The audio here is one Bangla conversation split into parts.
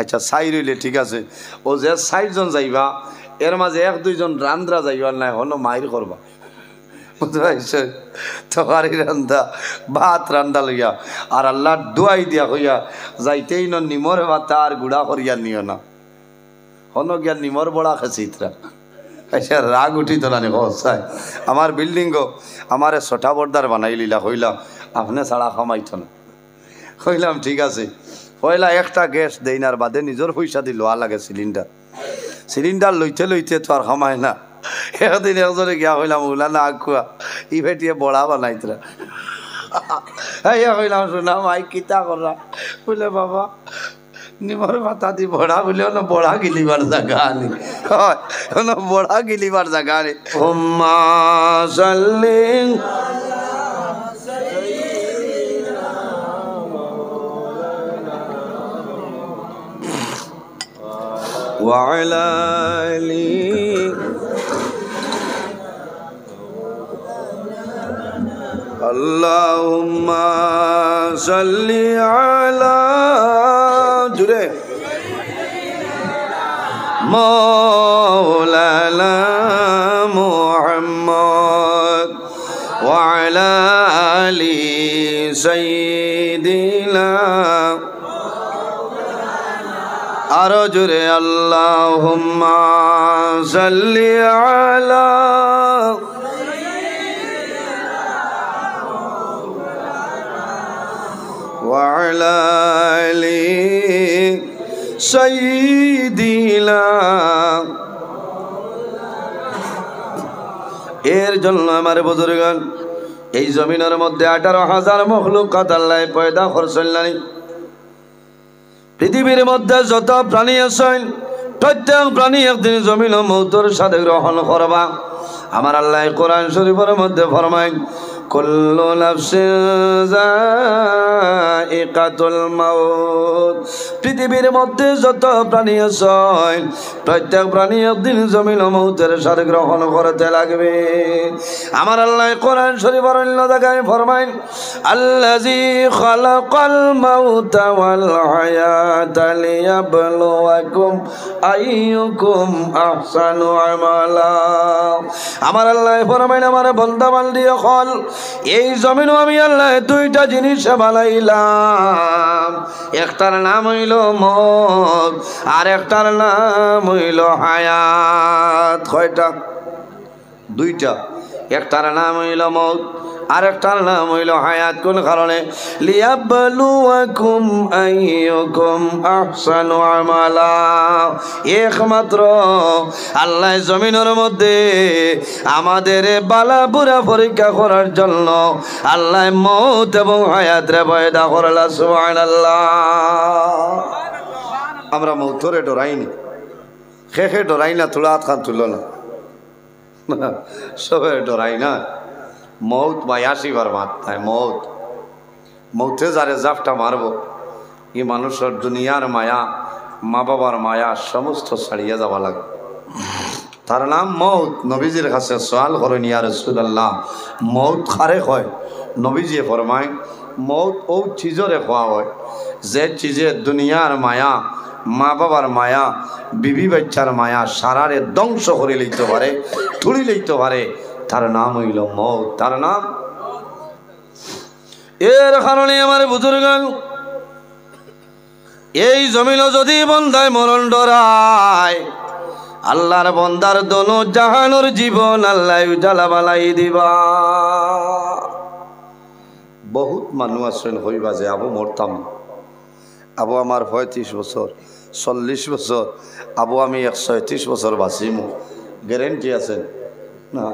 আচ্ছা সাই রইলে ঠিক আছে ও যে ৬০ জন যাইবা এর মাঝে ১-২ জন রান্দ্রা যাইবার নাই হলো মাইর করবা বুঝতে পারছেন তরকারি রান্দা ভাত রান্দা লইয়া আর আল্লাহ দোয়াই দিয়া হইয়া যাইতেই ন নিমর ভাতা আর গুড়া করিয়া নিও না হনো গিয়া নিমর বড়া খেছিতরা আচ্ছা রাগ উঠি তো না চাই আমার বিল্ডিং গো আমার ছটা বর্দার বানাই লিলা হইলাম আপনি ছাড়া খামাইত না হইলাম ঠিক আছে পয়লা একটা গ্যাস দেইনার বাদে নিজের পয়সা দি লোয়া লাগে সিলিন্ডার লইতে লইতে তো আর খামায় না একদিন একজনে গিয়া হইলাম ওলা না আগুয়া ই ভেটিয়ে বড়া বানাইতরা হইলাম শোনা মাই কিতা করা বলে বাবা নিমর ভাতা দি বড়া বলে না বড়া গিলিবার জায়গা নি হয় বড়া গিলিবার জায়গা নি উম্মা সাল্লি وعلى آله اللهم صل على جرے مولانا محمد وعلى آل سيدنا আরো জোরে আল্লাহুম্মা সাল্লি আলা ওয়া আলা আলি সাইয়্যিদিনা এর জন্য আমার বুজুর্গান এই জমিনের মধ্যে 18,000 মখলুকাত আল্লাহ পয়দা করছেন। পৃথিবীর মধ্যে যত প্রাণী আছেন প্রত্যেক প্রাণী একদিন জমিন ও মৌতের সাথে গ্রহণ করবা। আমার আল্লাহ কোরআন শরীফের মধ্যে ফরমায় কুল্লু নাফসিন যায়িকাতুল মাউত। পৃথিবীর মধ্যে যত প্রাণী আছে প্রত্যেক প্রাণী একদিন জমিন ও মৌতের সাথে গ্রহণ করতে লাগবে। আমার আল্লাহ কোরআন শরীফের অন্য জায়গায় ফরমায় আল্লাযী খালাকাল মাউতা ওয়াল হায়াতা লিয়াবলুয়াকুম আইয়ুকুম আহসানু আমালা। আমার আল্লাহ ফরমায় আমার বান্দা বান্দি হল এই জমিনও আমি আল্লাহ দুইটা জিনিস বানাইলাম, একটার নাম হইল মওত আর একটার নাম হইল হায়াত। কয়টা? দুইটা। একটার নাম হইল মওত আর একটার নাম হইল হায়াত। কোন কারণে? লিয়াবলুয়াকুম আইয়ুকুম আহসানু আমালা। একমাত্র আল্লাহ জমিনের মধ্যে আমাদের বালা বুরা পরীক্ষা করার জন্য আল্লাহ মওত এবং হায়াত রে পয়দা করলা। সুবহানাল্লাহ। আমরা মওতরে ডরাইনি, খেখে ডরাই না, তোলা হাত খান তুলো না, সবে ডরাই না। মৌত মায়াসি বার মাত্রায় মৌত, মৌতে যারে জাফটা মারব এই মানুষের দুনিয়ার মায়া, মা বাবার মায়া সমস্ত ছাড়িয়ে যাওয়া লাগে। তার নাম মৌত। নবীজির কাছে সওয়াল করেন ইয়া রাসূলুল্লাহ মৌত খারে হয়? নবীজি ফরমায় মৌত ও চিজরে খোয়া হয় যে চিজে দুনিয়ার মায়া, মা বাবার মায়া, বিবি বাচ্চার মায়া সারারে ধ্বংস করে লইতে পারে, তুলি লইতে পারে, তার নাম হইল মওত। তার নাম। এর কারণে আমার বুজুর্গান এই জমিন যদি বন্দায় মরণ ডরায় আল্লাহর বন্দার দোনো জাহানোর জীবন আল্লাহ উজালা বালাই দিবা। বহুত মানুষ আছেন হইবা যে আবু মরতাম, আবু আমার 35 বছর 40 বছর, আবু আমি 131 বছর বাঁচিমু, গ্যারেন্টি আছেন না?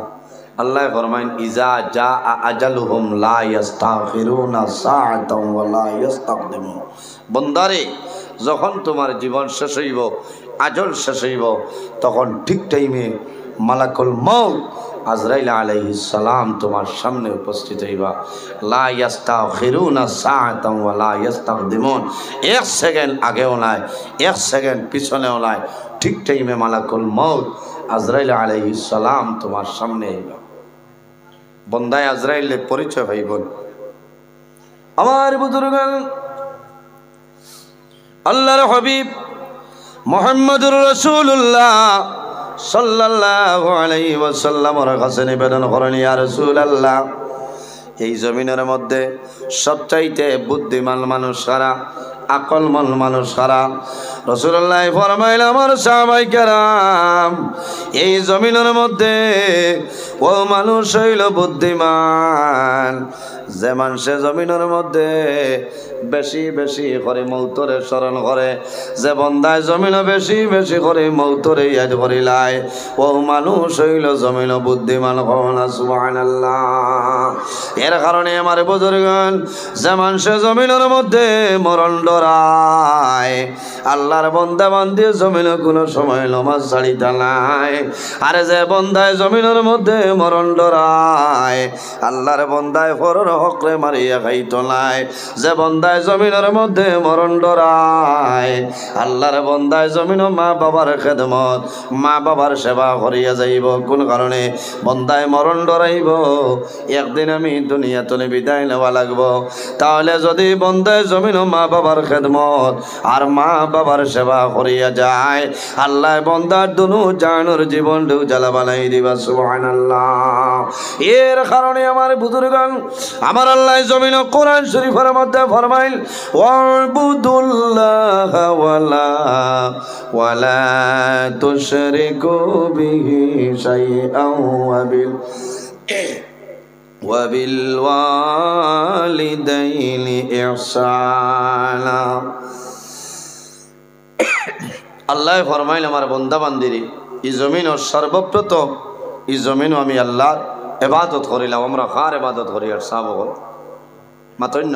আল্লাহ ফরমাইন ইজা জা আজালুহুম লা ইস্তাগফিরুনা সাআতাও ওয়া লা ইস্তাকদিমুন। বন্দারে যখন তোমার জীবন শেষ হইব, আজল শেষ হইব, তখন ঠিক টাইমে মালাকুল মউত আজরাইল আলাইহিস সালাম তোমার সামনে উপস্থিত হইবা। লা ইস্তাগফিরুনা সাআতাও ওয়া লা ইস্তাকদিমুন। 1 সেকেন্ড আগেও নাই, 1 সেকেন্ড পিছনেও নাই, ঠিক টাইমে মালাকুল মউত আজরাইল আলাইহিস সালাম তোমার সামনে আইবা। বন্দায় আজরাইলের পরিচয় পাইবেন। আমার বুজুর্গান আল্লাহর হাবিব মুহাম্মদুর রাসূলুল্লাহ সাল্লাল্লাহু আলাইহি ওয়াসাল্লামের কাছে নিবেদন করেন, ইয়া রাসূলুল্লাহ, এই জমিনের মধ্যে সবচাইতে বুদ্ধিমান মানুষ কারা, আকলমন মানুষ কারা? রাসূলুল্লাহ ফরমাইল, আমার সাহাবায়ে কেরাম, এই জমিনের মধ্যে ও মানুষ হইল বুদ্ধিমান যে মানুষে জমিনের মধ্যে বেশি বেশি করে মৌতরে স্মরণ করে, যে বন্দায় জমিন বেশি বেশি করে মৌতরে ইয়াদ করিলায়, ও মানুষ হইল জমিন বুদ্ধিমান। সুবহানাল্লাহ। এর কারণে আমার বুজুর্গণ, যে মানুষে জমিনের মধ্যে মরণ ডরায়, আল্লাহর বন্দা বান্দি জমিন কোনো সময় নামাজ ছাড়িতা নাই। আরে যে বন্দায় জমিনের মধ্যে মরণ ডরায়, আল্লাহর বন্দায় ফরর হকরে মারিয়া খাইত নাই। যে বন্দায় জমিনের মধ্যে মরণ ডরায়, আল্লাহর বন্দায় জমিন মা বাবার খেদমত, মা বাবার সেবা করিয়া যাইব। কোন কারণে? বন্দায় মরণ ডরাইব, একদিন আমি দুনিয়া তলে বিদায় নেওয়া লাগব। তাহলে যদি বন্দায় জমিন মা বাবার খেদমত আর মা বাবার সেবা করিয়া যায়, আল্লাহ বন্দার দুনু জানুর জীবন ঢেউ জ্বালা বানাই দিবা। সুবহানাল্লাহ। এর কারণে আমার বুজুর্গণ, আমার আল্লাহ জমিন কোরআন শরীফের মধ্যে ফরমাইল, ওয়াবুদুল্লাহ ওয়ালা তুশরিকু বিহি শাইআন ওয়াবিল ওয়ালিদাইনি ইহসানা। আল্লাহ ফরমাইল, আমার বন্দা বান্দিরি, এই জমিন সর্বপ্রথম এই জমিনও আমি আল্লাহর ইবাদত করিলাম। আমরা কার ইবাদত করি? আর সাহাবগণ মাতন্য।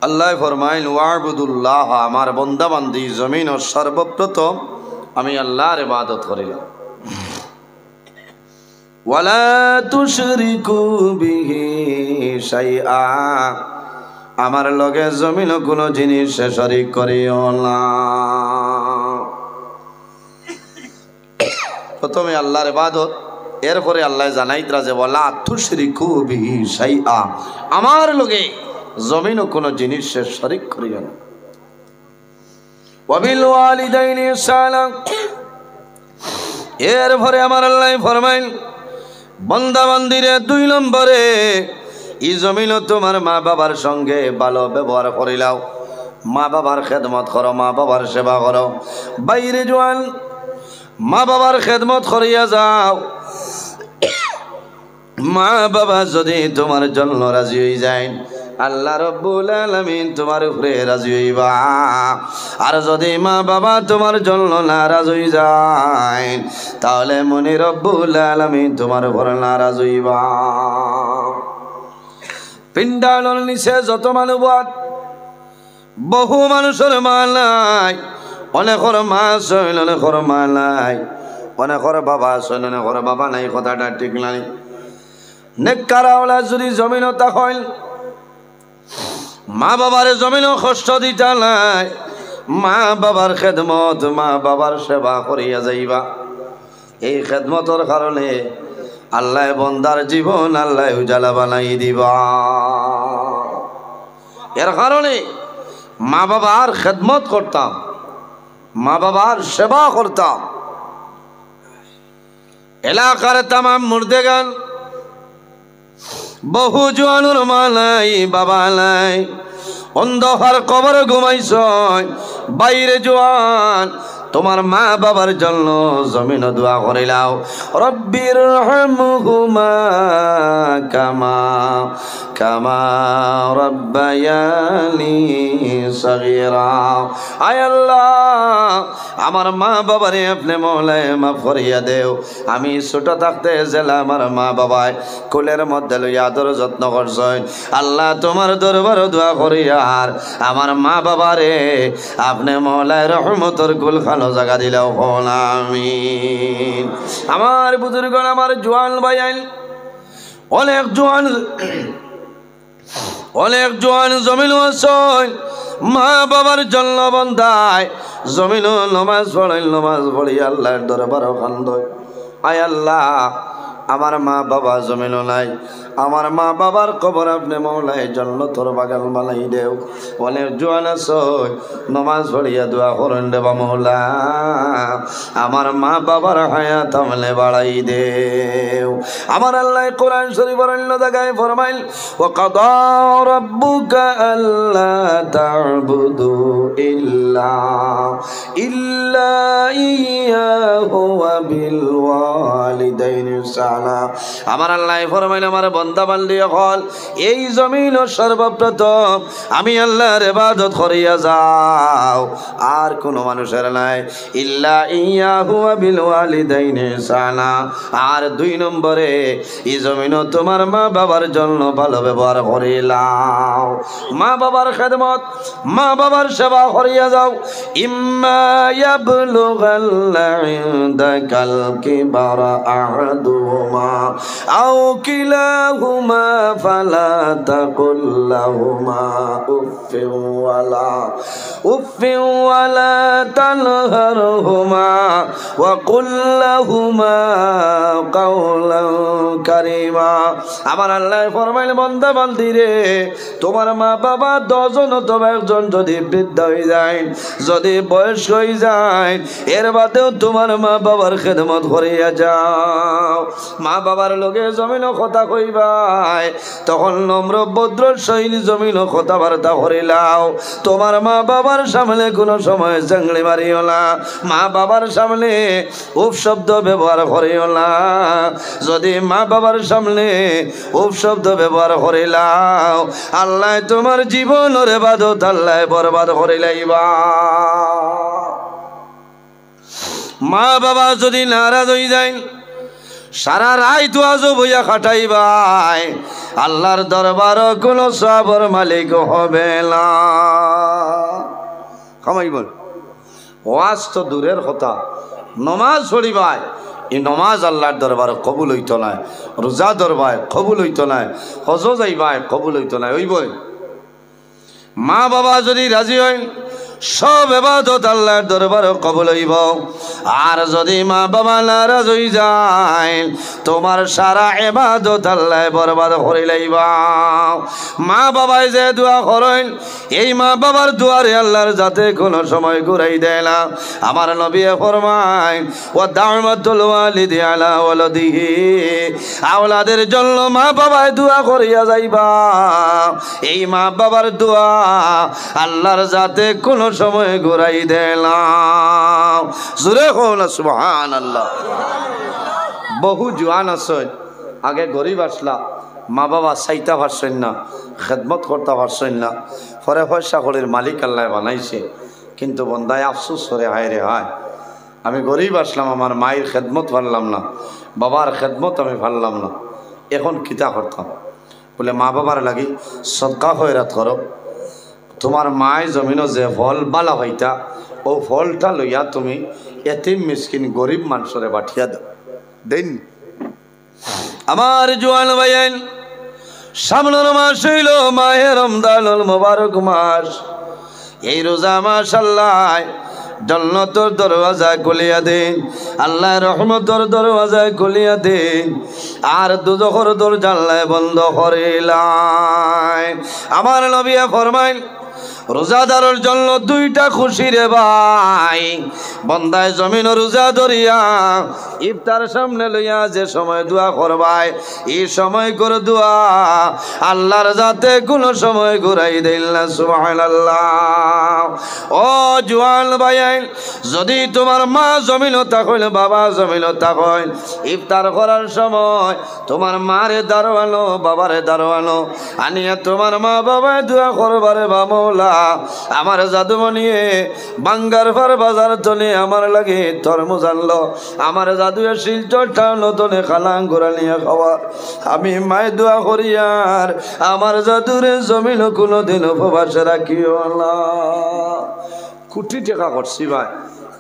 আল্লাহ ফরমাইল, ওয়াবুদুল্লাহ, আমার বন্দা বান্দি জমিন সর্বপ্রথম আমি আল্লাহর ইবাদত করিলাম। ওয়ালা তুশরিকু বিহি শাইআ, আমার লগে জমিন কোনো জিনিস শরীক করিও না। প্রথমে আল্লাহর ইবাদত, এরপরে আল্লাহ জানাইতরা যে ওয়ালা তুশরিকু বিহি শাইআ, আমার লগে জমিন কোনো জিনিস শরীক করিও না। ওয়াবিল ওয়ালিদাইনি ইহসানা, এরপরে আমার আল্লাহ ফরমাইল, বান্দা বান্দিরে, 2 নম্বরে এই জমিন তোমার মা বাবার সঙ্গে ভালো ব্যবহার করিলাও, মা বাবার খেদমত করো, মা বাবার সেবা করো। বাইরে জোয়ান, মা বাবার খেদমত করিয়া যাও। মা বাবা যদি তোমার জন্য রাজি হয়ে যায়, আল্লাহ রব্বুল আলামিন তোমার উপরে রাজি হইবা। আর যদি মা বাবা তোমার জন্য নারাজ হয়ে যায়, তাহলে মনে রব্বুল আলামিন তোমার উপর নারাজ হইবা। পিণ্ডালর নিচে যত মানুষ, বহু মানুষের মা নাই, অনেকর মা আছে, অনেকর মা নাই, অনেকর বাবা আছে, অনেকর বাবা নাই। কথাটা ঠিক নাই? নেককারাওয়ালা যদি জমিনতা হয়, মা বাবার জমিনও কষ্ট দিতা নাই, মা বাবার খেদমত, মা বাবার সেবা করিয়া যাইবা। এই খেদমতর কারণে আল্লাহ বন্দার জীবন আল্লাহ উজালা বানাই দিবা। এর কারণে মা বাবার খেদমত করতাম, মা বাবার সেবা করতাম। এলাকার তামাম মুর্দেগান, বহু জোয়ানুর মা নাই, বাবা নাই, অন্ধকার কবর ঘুমাইছ। বাইরে জোয়ান, তোমার মা বাবার জন্য জমিন দোয়া করিলাও, রব্বির রহমহুমা কামা কামা রব্বায়ানি সগীরা। আয় আল্লাহ, আমার মা বাবারে আপনি মওলায় মাফ করিয়া দেও। আমি ছোট থাকতে জেলা আমার মা বাবায় কোলের মধ্যে লইয়া আদর যত্ন করছেন। আল্লাহ তোমার দরবার দোয়া করিয়া আর আমার মা বাবারে আপনি মওলায় রহমতের কুল খানো জায়গা দিলেও হন আমিন। আমার বুজুর্গণ, আমার জোয়ান ভাইয়ান, অনেক জোয়ান জমিন আছে, মা বাবার জন্য বন্ধায় জমিন নমাজ পড়াই, নমাজ পড়ি আল্লাহর দরবার খান্দয়। আয় আল্লাহ, আমার মা বাবা জমিনও নাই, আমার মা বাবার কবর আপনি মৌলাই জান্নাতের বাগান বানাই দেও। অনেক জোয়ান আছে নমাজ পড়িয়া দোয়া করেন দেবা মৌলা, আমার মা বাবার হায়াত আমলে বাড়াই দেও। আমার আল্লাহ কোরআন শরীফের অন্য জায়গায় ফরমাইল, ওয়া কাদা রাব্বুকা আল্লা তা'বুদু ইল্লা ইয়াহু ওয়া বিল ওয়ালিদাইনি ইহসানা। আমার আল্লাহ ফরমাইল, আমার বান্দা বান্দি হল এই জমিন সর্বপ্রথম আমি আল্লাহর ইবাদত করিয়া যাও, আর কোনো মানুষের নাই। ইল্লা ইয়াহু ওয়া বিল ওয়ালিদাইনি ইহসানা। আর 2 নম্বরে এই জমিন তোমার মা বাবার জন্য ভালো ব্যবহার করিলাও। মা বাবার খেদমত, মা বাবার সেবা করিয়া যাও। ইম্মা ইয়াবলুগান্না ইনদাকাল কিবারা আহাদুহুমা আও কিলাহুমা ফালা তাকুল লাহুমা উফিন ওয়ালা তানহারহুমা ওয়া কুল লাহুমা কাওলান কারীমা। আমার আল্লাহ ফরমাইল, বান্দা বান্দি রে, তোমার মা বাবা 10 জন অথবা 1 জন যদি বৃদ্ধ হয়ে যায়, যদি বয়স হয়ে যায়, এর বাদেও তোমার মা বাবার খেদমত করিয়া যাও। মা বাবার লগে জমিন কথা কইবাই, তখন নম্র ভদ্র সহিত জমিন কথাবার্তা করিলাও। তোমার মা বাবার সামনে কোনো সময় জাংলি মারিও না, মা বাবার সামনে উপশব্দ ব্যবহার করিও না। যদি মা বাবার সামনে উপশব্দ ব্যবহার করিলাও, আল্লাহ তোমার জীবনের ইবাদত আল্লাহ বরবাদ করিলাইবা। মা বাবা যদি নারাজ হয়ে যায়, সারা রাত আজব হইয়া খাটাইবাই, আল্লাহর দরবার কোনো সবর মালিক হবে না। খামাই বল, ওয়াজ তো দূরের কথা, নমাজ পড়িবাই, এই নমাজ আল্লাহর দরবার কবুল হইতো না, রোজা দরবার কবুল হইতো না, হজ যাইবাই কবুল হইতো না। ওই বই মা বাবা যদি রাজি হয়, সব ইবাদত আল্লাহর দরবারে কবুল হইব। আর যদি মা বাবা নারাজ হই যায়, তোমার সারা ইবাদত আল্লাহ বরবাদ করে লইবা। মা বাবাই যে দোয়া করেন, এই মা বাবার দুয়ারে আল্লাহর যাতে কোনো সময় ঘুরাই দেয় না। আমার নবী ফরমায়, ওয়া দাওয়াতুল ওয়ালিদি আলা ওয়ালাদিহি, আওলাদের জন্য মা বাবাই দোয়া করিয়া যাইবা। এই মা বাবার দোয়া আল্লাহর যাতে কোনো সময় ঘুরাই দিলাম। জোরে কও সুবহানাল্লাহ। বহু জওয়ান আছে, আগে গরিব আসলা, মা বাবা চাইতা পারছেন না, খেদমত করতে পারছেন না, পরে পয়সা করির মালিক আল্লাহ বানাইছে। কিন্তু বন্দায় আফসোস করে, হায় রে হায়, আমি গরিব আসলাম, আমার মায়ের খেদমত পারলাম না, বাবার খেদমত আমি পারলাম না, এখন কিতা করতাম? বলে মা বাবার লাগি সদকা খয়রাত করো। তোমার মায় জমিন যে ফল বালা হইতা, ও ফলটা লইয়া তুমি এতিম মিসকিন গরিব মানুষরে বাঠিয়া দাও দেন। আমার জোয়ান ভাইয়েন, সামনের মাস হইল মাহে রমজানুল মুবারক মাস। এই রোজা মাস আল্লাহ জান্নাতের দরওয়াজা খুলিয়া দেন, আল্লাহ রহমতের দরওয়াজা খুলিয়া দেন, আর দুজখের দরজা আল্লাহ বন্ধ করিলাই। আমার নবী ফরমাইল, রোজাদারের জন্য 2টা খুশি রে ভাই। বন্দায় জমিন রোজা ধরিয়া ইফতার সামনে লইয়া যে সময় দোয়া করবাই, এই সময় করে দোয়া আল্লাহর যাতে কোনো সময় ঘুরাই দিল না। সুবহানাল্লাহ। ও জওয়ান ভাই, যদি তোমার মা জমিন থাকইল, বাবা জমিন থাকইল, ইফতার করার সময় তোমার মারে দাঁড়ানো, বাবারে দাঁড়ানো, আনিয়া তোমার মা বাবায় দোয়া করবারে বা মৌলা, আমার জাদুমণিয়ে বাঙ্গার ফার বাজার তলে আমার লাগে তরমুজ আনলো, আমার জাদুয়ে শিলচরটা নতুনে খালাং করে নিয়ে খাওয়ার, আমি মায় দোয়া করি আর আমার জাদুরে জমিন কোনোদিন উপবাসে রাখিও না। কোটি টাকা করছি ভাই,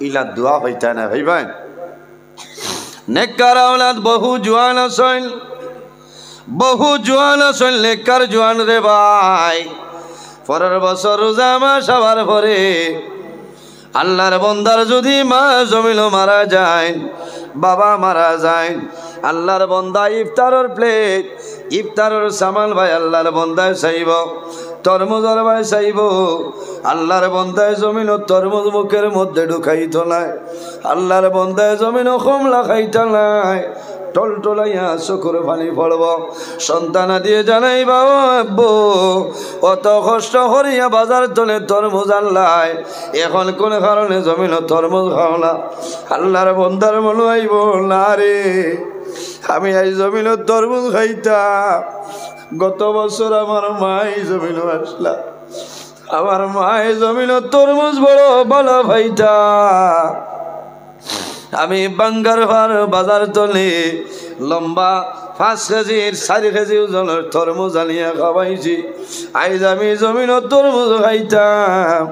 ইলা দোয়া হইতা না ভাই। ভাই নেককার আওলাদ বহু জওয়ান আছেন, বহু জওয়ান আছেন, নেককার জওয়ান রে ভাই। পরের বছর রোজা মাস আবার পরে আল্লাহর বন্দার যদি মা জমিল মারা যায়, বাবা মারা যায়, আল্লাহর বন্দা ইফতারের প্লেট ইফতারের সামান ভাই আল্লাহর বন্দায় চাইব তরমুজর ভাই চাইব আল্লাহর বন্দায় জমিন তরমুজ মুখের মধ্যে ঢুকাইত নাই আল্লাহর বন্দায় জমিন কমলা খাইতা নাই টলটলাইয়া চকুর পানি পড়ব সন্তান দিয়ে জানাই বাবা আব্বু অত কষ্ট করিয়া বাজার তলে তরমুজ আল্লাহ এখন কোন কারণে জমিন তরমুজ খাও না আল্লাহর বন্দার মনে আইব না রে আমি এই জমিন তরমুজ খাইতাম গত বছর আমার মাই জমিন আসলা আমার মায়ের জমিন তরমুজ বড় ভালো ভাইটা আমি বাঙ্গার ভার বাজার তলে লম্বা 5 কেজির 4 কেজি ওজনের তরমুজ আনিয়া খাওয়াইছি আইজ আমি জমিন তরমুজ খাইতাম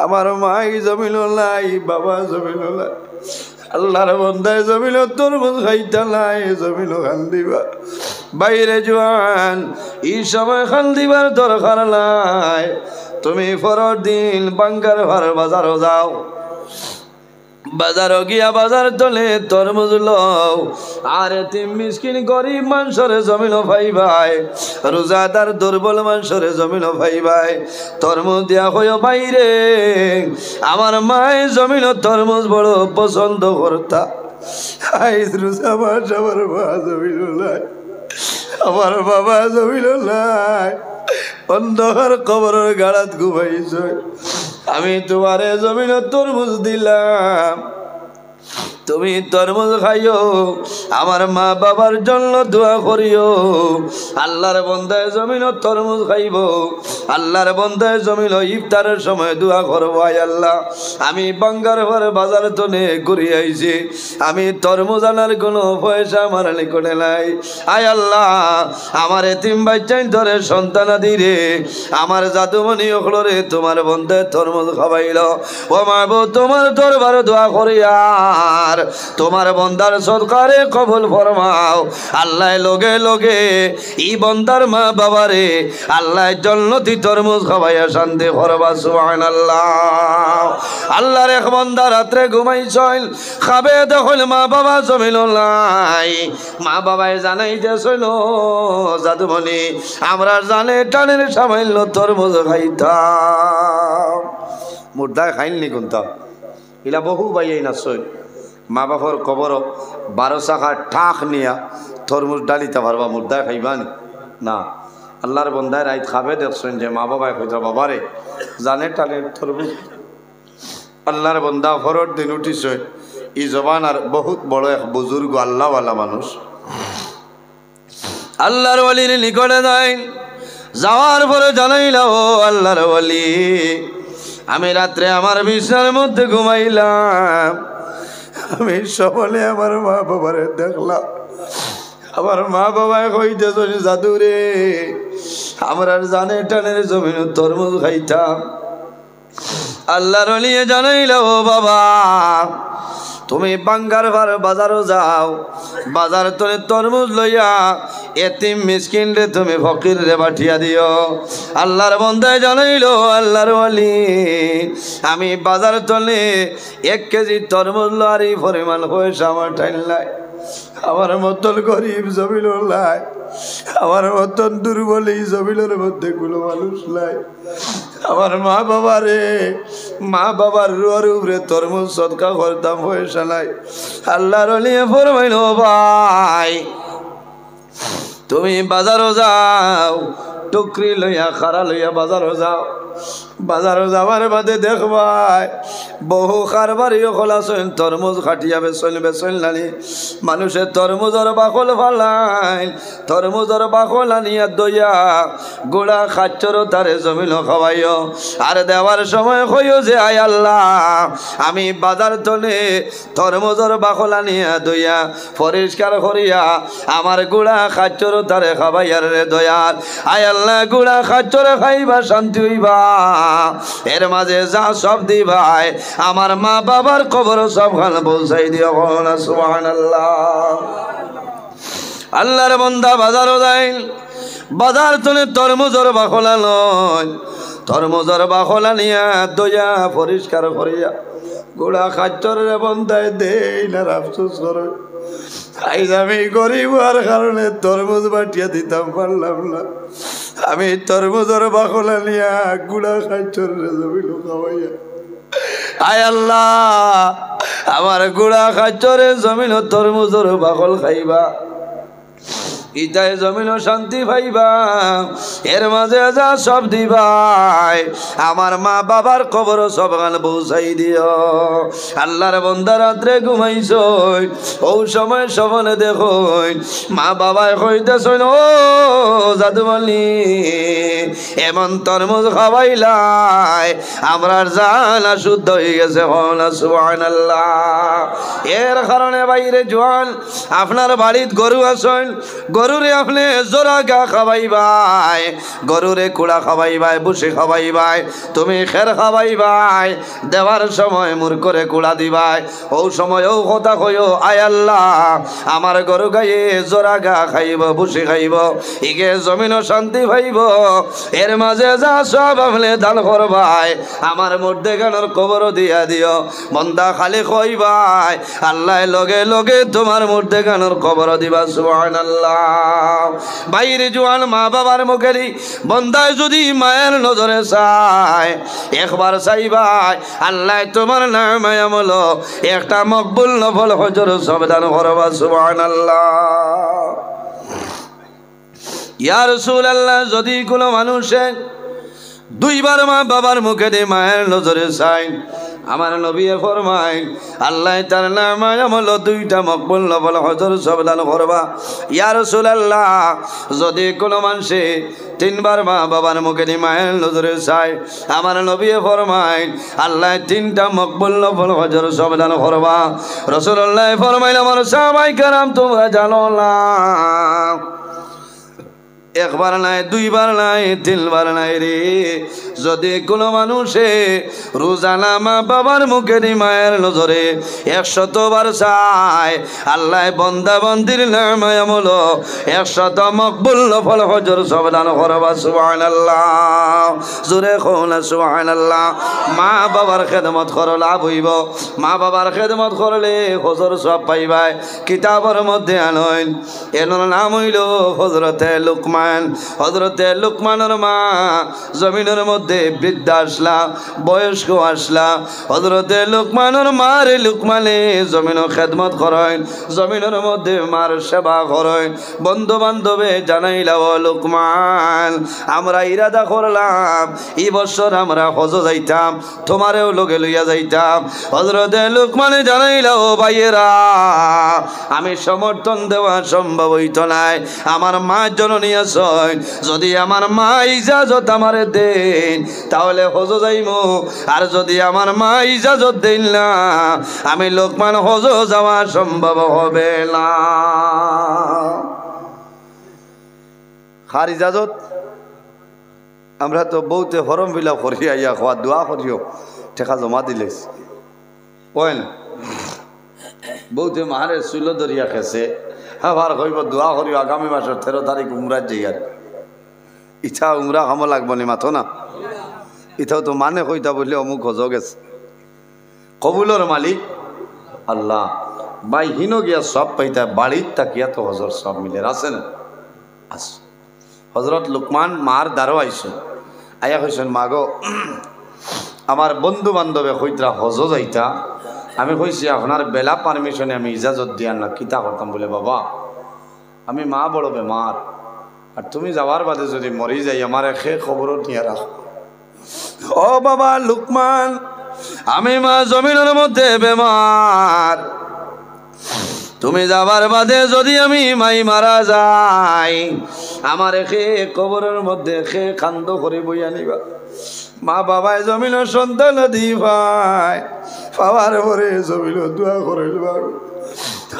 আমার মাই জমিন নাই বাবা জমিন নাই আল্লাহর বন্দায় জমিন তরমুজ খাইতা নাই জমিন খান দিবা বাইরে জোয়ান এই সময় খান দিবার দরকার নাই তুমি পরের দিন বাঙ্গার ভার বাজারও যাও বাজারও গিয়া বাজার তলে তরমুজ লও আর এতিম মিসকিন গরিব মানুষরে জমিন ভাই ভাই রোজাদার দুর্বল মানুষরে জমিন ভাই ভাই তরমুজ দিয়া হইও বাইরে আমার মায়ে জমিন তরমুজ বড় পছন্দ করতা আইজ রোজা মাস আমার মা জমিন নাই আমার বাবা জমিন নাই অন্ধকার কবরের গাড়াত ঘুমাইছ আমি তোমারে জমিন তরমুজ দিলাম তুমি তরমুজ খাইও আমার মা বাবার জন্য দোয়া করিও আল্লাহর বন্দায় জমিন তরমুজ খাইব আল্লাহর বন্দায় জমিন ইফতারের সময় দোয়া করবো আয় আল্লাহ আমি বাঙ্গার ঘর বাজার তনে ঘুরে আইছি আমি তরমুজ আনার কোনো পয়সা আমার নিকটে নাই আয় আল্লাহ আমার এতিম বাচ্চাই ধরে সন্তানাদি রে আমার জাদুমণি ওখলরে তোমার বন্দায় তরমুজ খাওয়াইল ও মা বউ তোমার দরবার দোয়া করিয়া তোমার বন্দার সরকারে কবুল ফরমাও আল্লাহ লগে লগে ই বন্দার মা বাবারে আল্লাহ জন্নতি তরমুজ খাওয়াইয়া শান্তি করবা সুবহানাল্লাহ আল্লাহর এক বন্দা রাত্রে ঘুমাইছিল খাবে দেখল মা বাবা জমিল নাই মা বাবাই জানাইতেছিল জাদুমণি আমরা জানে টানের সামান্য তরমুজ খাইতাম মুর্দায় খাইনি কোনটা ইলা বহু বাইয়াই নাচই মা বাবার কবর 12 চাকা ঠাক নিয়া তরমুজ ডালিতে পারবা মুর্দায় খাইবানি না আল্লাহর বন্দায় রাইত খাবে দেখছেন যে মা বাবায় কইতা বাবারে জানে টানের তরমুজ আল্লাহর বন্দা ফরর দিন উঠিছে ই জবানার বহুত বড় এক বুজুর্গ আল্লাহওয়ালা মানুষ আল্লাহর ওলির নিকটে যায় যাওয়ার পরে জানাইলা ও আল্লাহর ওলি আমি রাত্রে আমার বিছানার মধ্যে ঘুমাইলাম আমি সকালে আমার মা বাবারে দেখলাম আমার মা বাবায় কইতেছ জাদু রে আমরা জানে টানের জমিন তরমুজ খাইতাম আল্লাহর ওলি জানাইলা ও বাবা তুমি বাঙ্গার ভার বাজারও যাও বাজার তলে তরমুজ লইয়া এতিম মিসকিন রে তুমি ফকির রে পাঠিয়া দিও আল্লাহর বন্দায় জানাইলো আল্লাহর ওলি আমি বাজার তলে 1 কেজি তরমুজ লরি পরিমাণ পয়সা আমার ঠাইলাই আমার মতন গরিব জমিল নাই আমার মতন দুর্বল এই জমিলের মধ্যে কোনো মানুষ নাই আমার মা বাবারে মা বাবার রুয়ার উপরে তরমুজ সদকা করতাম পয়সা নাই আল্লাহর ওলি ফরমাইল ভাই তুমি বাজারও যাও টুকরি লইয়া খারা লইয়া বাজারও যাও বাজারও যাওয়ার বাদে দেখবাই বহু কারবারিও খোলাছেন তরমুজ খাটিয়া বেচল নানি মানুষের তরমুজের বাকল ফালাই তরমুজের বাকল আনিয়া দইয়া গোড়া খাচ্চরও তারে জমিল খাওয়াইও আর দেওয়ার সময় কইও যে আয় আল্লাহ আমি বাজার তলে তরমুজের বাকল আনিয়া দইয়া পরিষ্কার করিয়া আমার গোড়া খাচ্চরও তারে খাওয়াইয়ার রে দয়াল আয় আল্লাহ গোড়া খাচ্চরে খাইবা শান্তি হইবা এর মাঝে যা সব দিবাই আমার মা বাবার কবর সব খান পৌঁছাই দিও না সুবহানাল্লাহ আল্লাহর বান্দা বাজারও যায় বাজার তলে তরমুজের বাকলা লয় তরমুজের বাকলা নিয়া দইয়া পরিষ্কার করিয়া গোড়া খাচ্চরের বন্দায় দেই না আফসোস করে আইজ আমি গরিব হওয়ার কারণে তরমুজ বাটিয়া দিতাম পারলাম না। আমি তরমুজের বাকলা নিয়া গুড়া খাইছর জমিল খাওয়াইয়া। আয় আল্লাহ, আমার গুড়া খাইছরে জমিন তরমুজের বাকল খাইবা, ইটায় জমিন শান্তি পাইবা, এর মাঝে যা সব দিবাই আমার মা বাবার কবর সব গান পৌঁছাই দিও। আল্লাহর বন্দা রাত্রে ঘুমাইছ, ও সময় সবনে দেখো মা বাবায় কইতেছন, ও জাদুমালি এমন তরমুজ খাওয়াইলাই আমরার জানা শুদ্ধ হয়ে গেছে। সুবহানাল্লাহ। এর কারণে বাইরে জোয়ান আপনার বাড়িত গরু আছেন, গরুরে আপনি জোড়া গা খাওয়াইবাই, গরুরে কুড়া খাওয়াইবাই, বুসি খাওয়াইবাই, তুমি খের খাওয়াইবাই, দেওয়ার সময় মুর করে কুড়া দিবাই। ও সময় ও কথা কইও, আয় আল্লাহ আমার গরু গায়ে জোড়া গা খাইব, বুসি খাইব, ইগে জমিনও শান্তি পাইব, এর মাঝে যা সব আপনি দান করবাই আমার মধ্যে গানোর কবর দিয়া দিও। বন্দা খালি কইবাই আল্লাহ লগে লগে তোমার মধ্যে গানোর কবর দিবা। সুবহানাল্লাহ। বাইরে জোয়ান মা বাবার মুখেরি বন্দায় যদি মায়ের নজরে চায়, একবার চাইবাই আল্লাহ তোমার নামে আমল একটা মকবুল নফল হজর সব দান করবা। সুবহানাল্লাহ। ইয়া রাসূলুল্লাহ, যদি কোনো মানুষে দুইবার মা বাবার মুখে দিয়ে মায়ের নজরে চাই, আমার নবী ফরমায় আল্লাহ তার নামে আমল দুইটা মকবুল নফল হজর সব দান করবা। ইয়া রাসূলুল্লাহ, যদি কোনো মানুষে তিনবার মা বাবার মুখে দিয়ে মায়ের নজরে চাই, আমার নবী ফরমায় আল্লাহ তিনটা মকবুল নফল হজর সব দান করবা। রাসূলুল্লাহ ফরমাইল, আমার সাহাবায়ে কেরাম তোমরা জানো না, একবার নাই, দুইবার নাই, তিনবার নাই রে, যদি কোনো মানুষে রোজানা মা বাবার মুখে মায়ের নজরে 100 বার চায়, আল্লাহ বন্দা বন্দির নামে আমল 100 মকবুল নফল হজর সব দান করবা। সুবহানাল্লাহ। জোরে কোন সুবহানাল্লাহ। মা বাবার খেদমত করলে লাভ হইব, মা বাবার খেদমত করলে হজর সব পাইবাই। কিতাবের মধ্যে আনইন, এর নাম হইল হযরতে লুকমান। হযরতে লুকমানের মা জমিনের মধ্যে বৃদ্ধা আসলা, বয়স্ক আসলা, হযরতে লুকমানের মার লুকমানে জমিন খেদমত করেন, জমিনের মধ্যে মার সেবা করেন। বন্ধু বান্ধবে জানাইলাম, লুকমান আমরা ইরাদা করলাম এই বছর আমরা হজ যাইতাম, তোমারেও লগে লইয়া যাইতাম। হযরতে লুকমানে জানাইলাম, ও ভাইয়েরা আমি সমর্থন দেওয়া সম্ভব হইত নাই, আমার মা জননী আছে, যদি আমার মা ইজাজত আমারে দেন তাহলে হজ যাইমু, আর যদি আমার মা ইজাজত দেন না আমি লোকমান হজ যাওয়া সম্ভব হবে না। খার ইজাজত আমরা তো বহুতে হরম বিলা করি আইয়া খোয়া দোয়া করিও টেকা জমা দিলে ওই না, বহুতে মারে চুলো দরিয়া খেছে, আবার কইব দোয়া করিও আগামী মাসের 13 তারিখ উমরার জায়গার। ইচ্ছা উমরা খামো লাগবো নি মাথো না, ইটাও তো মানে কইতা বললে অমুক হজ গেছে। কবুলর মালিক আল্লাহ, বাই হিন গিয়া সব পাইতা, বাড়ির তাকিয়া তো হজর সব মিলে আছে না। আস হজরত লুকমান মার দ্বারও আইসো, আয়া কইসেন মা গো আমার বন্ধু বান্ধবে কইতরা হজ যাইতা, আমি কইছি আপনার বেলা পারমিশনে আমি ইজাজত দিয়ার না, কিতা করতাম বলে বাবা আমি মা বড় বেমার, আর তুমি যাওয়ার বাদে যদি মরি যাই আমার সে খবরও নিয়ে রাখো। ও বাবা লুকমান, আমি মা জমিনের মধ্যে বেমার, তুমি যাবার বাদে যদি আমি মাই মারা যাই আমার সে কবরের মধ্যে সে কান্দ করে বইয়া নিবা। মা বাবায় জমিন সন্তান দি ভাই পাওয়ার পরে জমিন দোয়া করে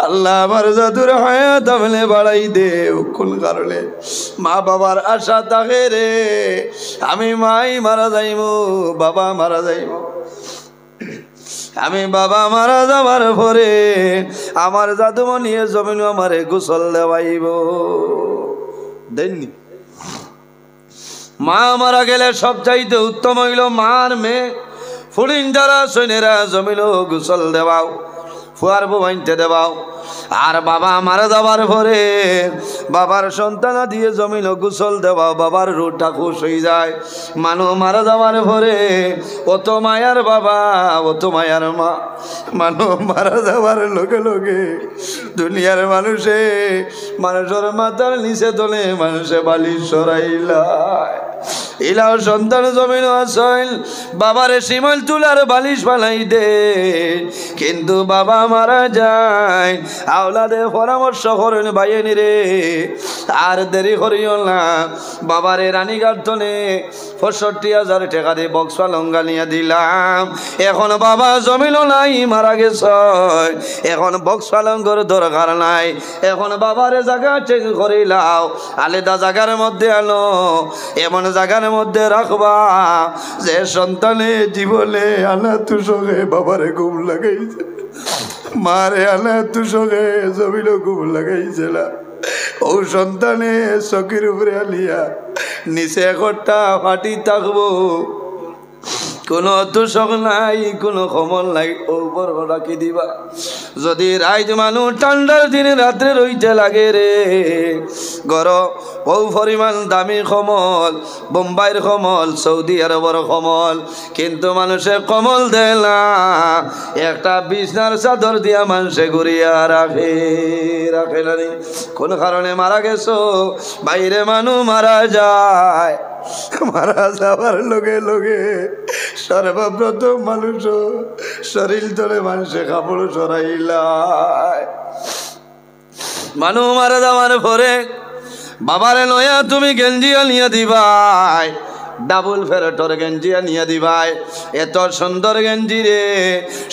আল্লাহ আমার জাদুর হায়াত আমলে বাড়াই দে। কোন কারণে মা বাবার আশা থাকে রে, আমি মাই মারা যাইব, বাবা মারা যাইব, আমি বাবা মারা যাবার পরে আমার জাদুমনিয়ে জমিন আমারে গোসল দেওয়াইব। দেননি মা মারা গেলে সব চাইতে উত্তম হইল মার মেয়ে ফুড়িন যারা সৈন্যেরা জমিল গোসল দেওয়াও। ফুয়ার বউ আনতে দেবাও। আর বাবা মারা যাবার পরে বাবার সন্তানা দিয়ে জমিন গোসল দেওয়া, বাবার রুটা খুশ হয়ে যায়। মানুষ মারা যাবার পরে অত মায়ার বাবা, অত মায়ার মা, মানুষ মারা যাবার লগে লগে দুনিয়ার মানুষে মানুষের মাথার নিচে তোলে, মানুষে বালিশ সরাইলায়। ইলাও সন্তান জমিন আসল বাবারে শিমল তুলার বালিশ বানাই দে, কিন্তু বাবা মারা যায়। আওলাদে পরামর্শ করেন ভাইয়েনি রে আর দেরি করিও না, বাবারে রানীঘাট তনে ৬৫,০০০ টাকা দিয়ে বক্স পালঙ্গা নিয়ে দিলাম। এখন বাবা জমিনও নাই, মারা গেছে, এখন বক্স পালঙ্গর দরকার নাই। এখন বাবারে জায়গা চেঞ্জ করিলাও, আলাদা জায়গার মধ্যে আনো, এমন জায়গার মধ্যে রাখবা যে সন্তানে জীবনে আনা তুষকে বাবারে ঘুম লাগাইছে, মারে আনা তুষকে জমিল ঘুম লাগাইছে না। ও সন্তানে চকির উপরে আলিয়া নিচে একটা ফাটি থাকবো, কোনো তুষক নাই, কোনো কমল নাই, ওপর রাখি দিবা। যদি রাইত মানুষ ঠান্ডার দিনে রাত্রে রইতে লাগে রে, গরম ও পরিমাণ দামি কমল, বোম্বাইয়ের কমল, সৌদি আরবের কমল, কিন্তু মানুষে কমল দেয় না, একটা বিছনার চাদর দিয়া মানুষে ঘুরিয়া রাখে, রাখে না। কোন কারণে মারা গেছো বাইরে মানুষ মারা যায়, মারা যাবার লগে লগে সর্বপ্রথম মানুষ শরীর ধরে মানুষে কাপড় সরাইলায়। মানুষ মারা যাওয়ার পরে বাবারে লয়া তুমি গেঞ্জিয়া নিয়ে দিবাই, ডাবল ফেরটর গেঞ্জি নিয়ে দিবাই। এত সুন্দর গেঞ্জি রে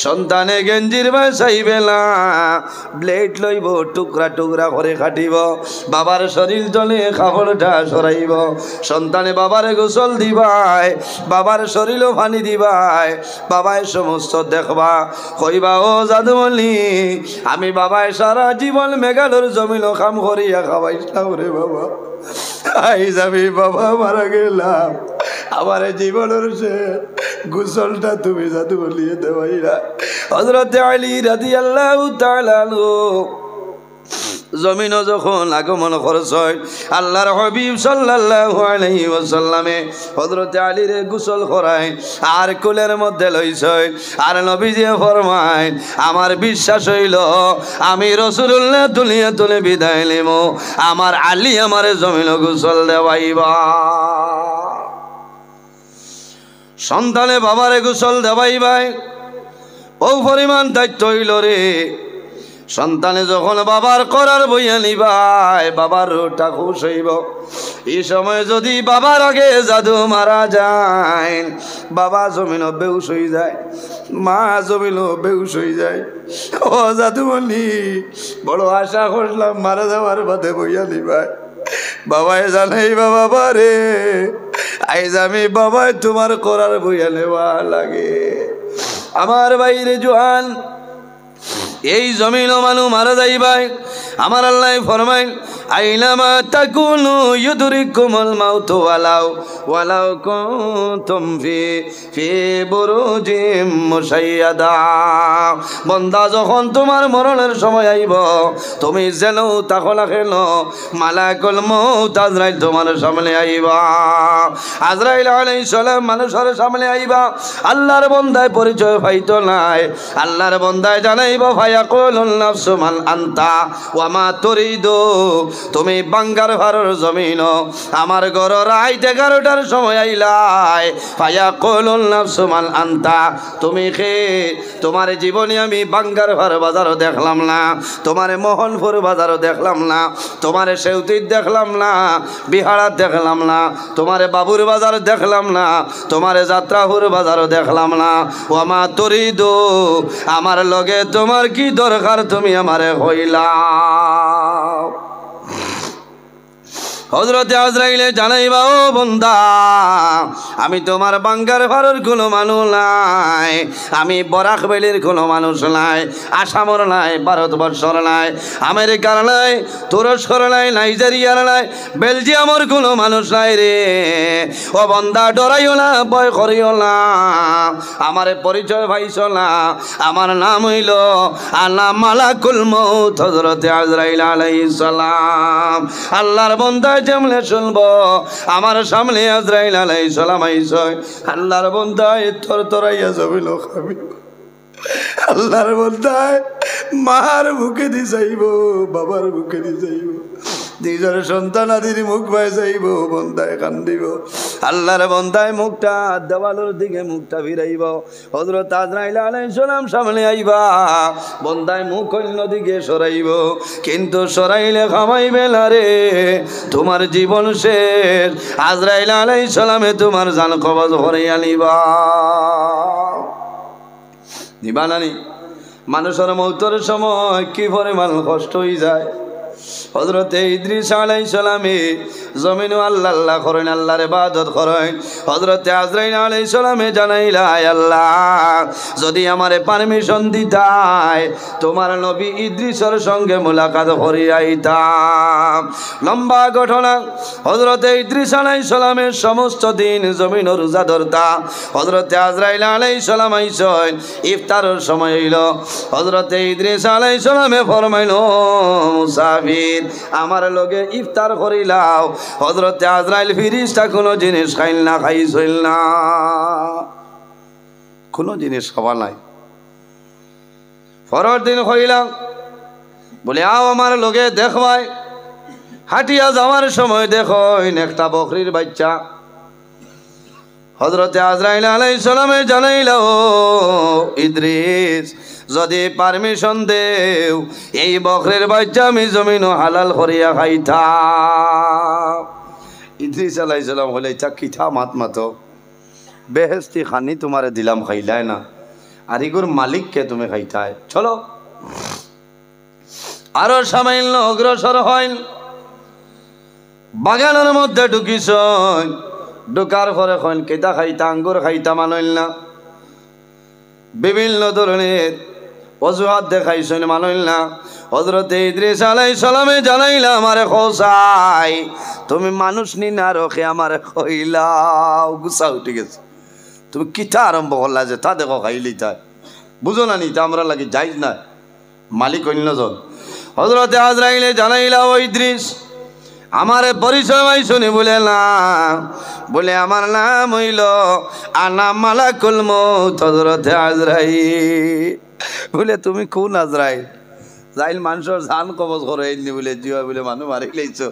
সন্তানে গেঞ্জির বাসাইবে না, ব্লেড লইব টুকরা টুকরা করে কাটিব, বাবার শরীর তলে কাপড়টা সরাইব। সন্তানে বাবারে গোসল দিবাই, বাবার শরীরও পানি দিবাই, বাবাই সমস্ত দেখবা, কইবা ও জাদুমণি আমি বাবাই সারা জীবন মেঘালোর জমিন কাম করিয়া খাওয়াইছিলাম রে বাবা, আইজ আমি বাবা মারা গেলাম, আমার জীবনের সে গোসলটা তুমি জাদু বলিয়ে দেওয়াইলা। হযরত আলী রাদিয়াল্লাহু তাআলা জমিনও যখন আগমন খরচ হয়, আল্লাহর হাবিব সাল্লাল্লাহু আলাইহি ওয়াসাল্লামে হযরত আলীর গোসল করায় আর কোলের মধ্যে লইছয়। আর নবীজি ফরমায় আমার বিশ্বাস হইল আমি রাসূলুল্লাহ দুনিয়া তুলে বিদায় নেব, আমার আলী আমার জমিন গোসল দেওয়াইবা। সন্তানে বাবারে গোসল দেওয়াইবাই, ও পরিমাণ দায়িত্ব হইল রে। সন্তানে যখন বাবার করার বইয়া নিবাই, বাবার রোটা খুশ হইব। এই সময় যদি বাবার আগে জাদু মারা যায়, বাবা জমিন বেউস হয়ে যায়, মা জমিন বেউস হয়ে যায়। ও জাদুমণি বড় আশা করলাম মারা যাওয়ার বাদে বইয়া নিবাই, বাবাই জানাইবা বাবা রে আইজ আমি বাবাই তোমার করার বইয়া নেওয়া লাগে। আমার বাইরে জোয়ান এই জমিন মানুষ মারা যাইবাই, আমার আল্লাহ ফরমাইন আইনামা তাকুনু ইউদরিকুমুল মাউত ওয়ালাউ ওয়ালাউ কুনতুম ফি বুরুজিম মুশাইয়াদা। বান্দা যখন তোমার মরণের সময় আইব, তুমি যেন তাকো না কেন মালাকুল মউত আজরাইল তোমার সামনে আইবা। আজরাইল আলাইহিস সালাম মানুষের সামনে আইবা, আল্লাহর বান্দায় পরিচয় পাইতো নাই, আল্লাহর বান্দায় জানাইবা ফায়াকুলুন নাফসু মান আনতা ওয়া মা তুরিদু। তুমি বাঙ্গার ঘরের জমিন আমার ঘর রাত 11টার সময় আইলাই, ফায়াকুলুন নাফসু মান আনতা তুমি কে? তোমার জীবনে আমি বাঙ্গার ঘর বাজারও দেখলাম না, তোমার মোহনপুর বাজারও দেখলাম না, তোমার সেউতির দেখলাম না, বিহারাত দেখলাম না, তোমার বাবুর বাজার দেখলাম না, তোমার যাত্রাপুর বাজারও দেখলাম না। ওয়া মা তুরিদু আমার লগে তোমার কি দরকার তুমি আমারে হইলা। হযরতে আজরাইলে জানাইবা ও বান্দা আমি তোমার বাঙ্গার ভারর কোনো মানুষ নাই, আমি বরাক বেলির কোনো মানুষ নাই, আসামর নাই, ভারতবর্ষর নাই, আমেরিকার নাই, তুরস্কর নাই, নাইজেরিয়ার নাই, বেলজিয়ামর কোনো মানুষ নাই রে। ও বান্দা ডরাইও না, ভয় করিও না, আমার পরিচয় পাইছো না, আমার নাম হইল আল্লাহ মালাকুল মউত হযরতে আজরাইল আলাইহিস সালাম। আল্লাহর বান্দা যেমনে শুনবো আমার সামনে আজরাইল আলাইহিস সালাম আইছে, আল্লাহর বান্দা থর থরাইয়া জমিল খাবি, আল্লাহর বান্দা মার মুখে দি যাইব, বাবার মুখে দি যাইব, নিজের সন্তান আদির মুখ পাই যাইব, বন্দায় কান্দিব। আল্লাহর বন্দায় মুখটা দেওয়ালের দিকে মুখটা ফিরাইব, হযরত আজরাইল আলাইহিস সালাম সামনে আইবা, বন্দায় মুখ অন্য দিকে সরাইব, কিন্তু সরাইলে খামাইবে না রে, তোমার জীবন শেষ। আজরাইল আলাইহিস সালামে তোমার জান কবজ করে আনিবা, নিবা নানি। মানুষের মৌতের সময় কি পরিমাণ কষ্ট হয়ে যায়। হযরতে ইদ্রিস আলাইহিস সালামে জমিনও আল্লাহ আল্লাহ করেন, আল্লাহর ইবাদত করেন। হযরতে আজরাইল আলাইহিস সালামে জানাইলা আল্লাহ যদি আমারে পারমিশন দিতাই তোমার নবী ইদ্রিসের সঙ্গে মুলাকাত করি আইতাম। লম্বা ঘটনা। হযরতে ইদ্রিস আলাইহিস সালামের সমস্ত দিন জমিন রোজা ধরতা। হযরতে আজরাইল আলাইহিস সালাম আইছেন, ইফতারের সময় হইল। হযরতে ইদ্রিস আলাইহিস সালামে ফরমাইলো মুসাফির আমার লগে ইফতার করিলাও। হযরতে আজরাইল ফিরিস্তা কোনো জিনিস খাইল না, খাইছিল না, কোনো জিনিস খাওয়া নাই। পরের দিন কইলাম বলে আও আমার লগে দেখবাই। হাটিয়া যাওয়ার সময় দেখো একটা বকরির বাচ্চা। হযরতে আজরাইল আলাইহিস সালামে জানাইলা ও ইদ্রিস যদি পারমিশন দেও এই বকরির বাচ্চা আমি জমিনও হালাল করিয়া খাইতাম। ইদ্রিস আলাইহিস সালাম বলে ইচ্ছা কিথা মাত মাতো, বেহেস্তি খানি তোমারে দিলাম খাইলাই না, আর ইগুর মালিককে তুমি খাইতাই, চলো। আরো সামান্য অগ্রসর হয়, বাগানের মধ্যে ঢুকিস। ঢুকার পরে কইন কেতা খাইতা, আঙ্গুর খাইতা মানইল না, বিভিন্ন ধরনের অজুহাত দেখাইছেন, মানইল না। হযরতে ইদ্রিস আলাইহিস সালামে জানাইলা আমারে খোসাই তুমি মানুষ নি না রখে আমারে কইলাও গুছা উঠে গেছে, তুমি কিতা আরম্ভ করলা যে তা দেখো খাইলি তাই বুঝো না নি, তা আমরা লাগি যাইজ না, মালিক অন্যজন। হযরতে আজরাইলে জানাইলা ও ইদ্রিস আমারে পরিচয় পাইছনি বলে না, বলে আমার নাম হইল আনা মালাকুল মউত হযরতে আজরাইল। বলে তুমি কোন আজরাইল? যাইল মানুষের জান কবজ করে এমনি বলে জিয়া বলে মানুষ মারি লাইছো,